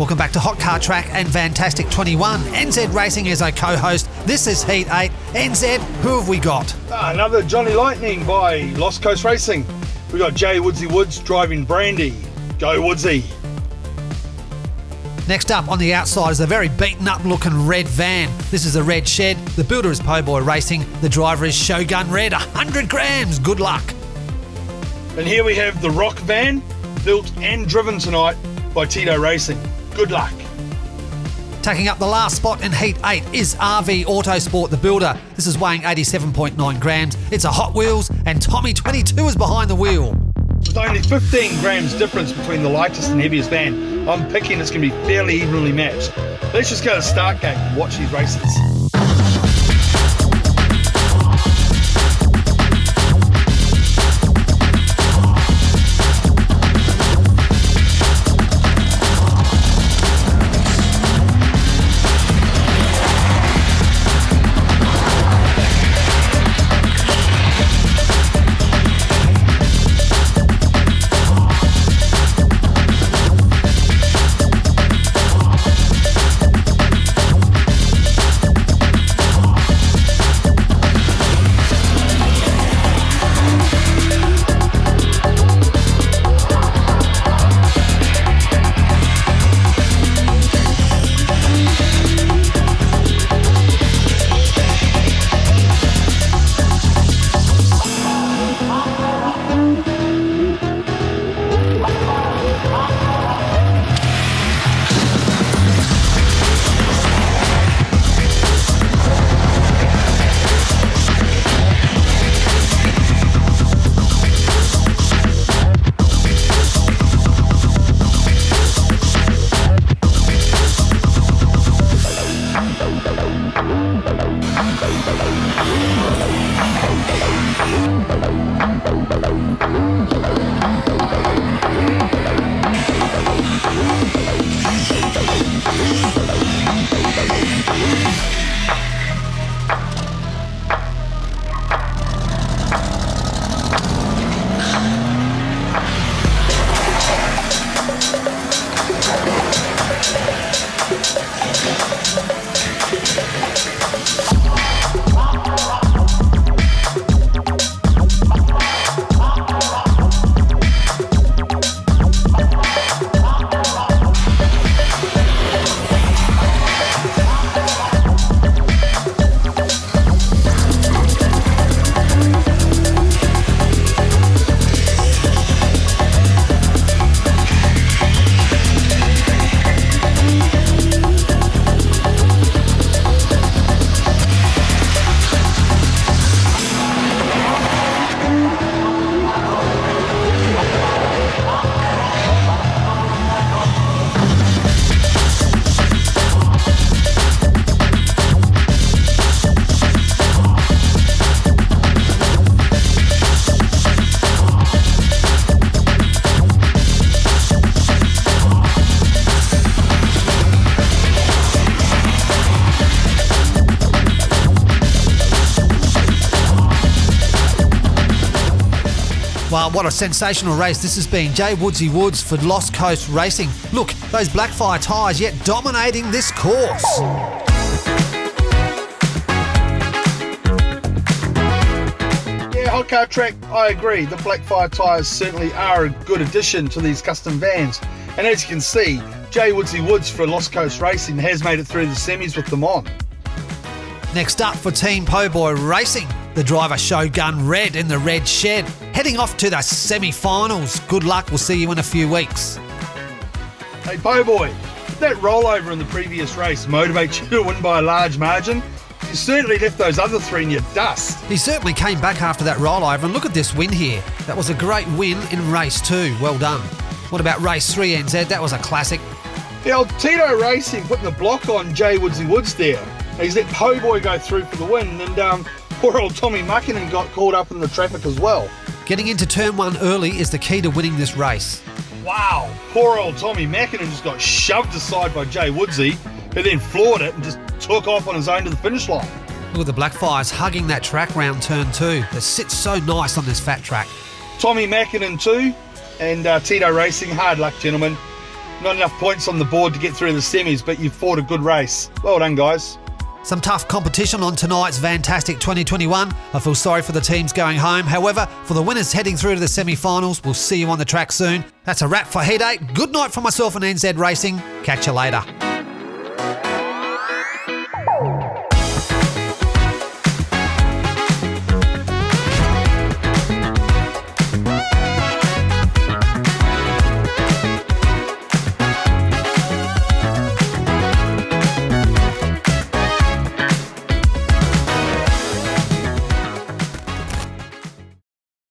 Welcome back to Hot Car Track and Vantastic 21. NZ Racing is our co-host. This is Heat 8. NZ, who have we got? Another Johnny Lightning by Lost Coast Racing. We got Jay Woodsy Woods driving Brandy. Go Woodsy. Next up on the outside is a very beaten up looking red van. This is a red shed. The builder is Po'boy Racing. The driver is Shogun Red. 100 grams. Good luck. And here we have the Rock van, built and driven tonight by Tito Racing. Good luck. Taking up the last spot in Heat 8 is RV Autosport, the builder. This is weighing 87.9 grams. It's a Hot Wheels and Tommy 22 is behind the wheel. With only 15 grams difference between the lightest and heaviest van, I'm picking it's going to be fairly evenly matched. Let's just go to the start gate and watch these races. Wow, what a sensational race this has been. Jay Woodsy Woods for Lost Coast Racing. Look, those Blackfire tyres yet dominating this course. Yeah, Hot Car Track, I agree. The Blackfire tyres certainly are a good addition to these custom vans. And as you can see, Jay Woodsy Woods for Lost Coast Racing has made it through the semis with them on. Next up for Team Po'boy Racing, the driver Shogun Red in the red shed, heading off to the semi-finals. Good luck, we'll see you in a few weeks. Hey Po'boy, did that rollover in the previous race motivate you to win by a large margin? You certainly left those other three in your dust. He certainly came back after that rollover, and look at this win here. That was a great win in race 2, well done. What about race 3, NZ? That was a classic. The old Tito Racing putting the block on Jay Woodsy Woods there. He's let Po'boy go through for the win, and poor old Tommy Muckinen got caught up in the traffic as well. Getting into turn 1 early is the key to winning this race. Wow, poor old Tommy Muckinen just got shoved aside by Jay Woodsy, who then floored it and just took off on his own to the finish line. Look at the Blackfires hugging that track round turn 2. It sits so nice on this fat track. Tommy Muckinen too, and Tito Racing, hard luck gentlemen. Not enough points on the board to get through the semis, but you fought a good race. Well done, guys. Some tough competition on tonight's Vantastic 2021. I feel sorry for the teams going home. However, for the winners heading through to the semi-finals, we'll see you on the track soon. That's a wrap for Heat 8. Good night from myself and NZ Racing. Catch you later.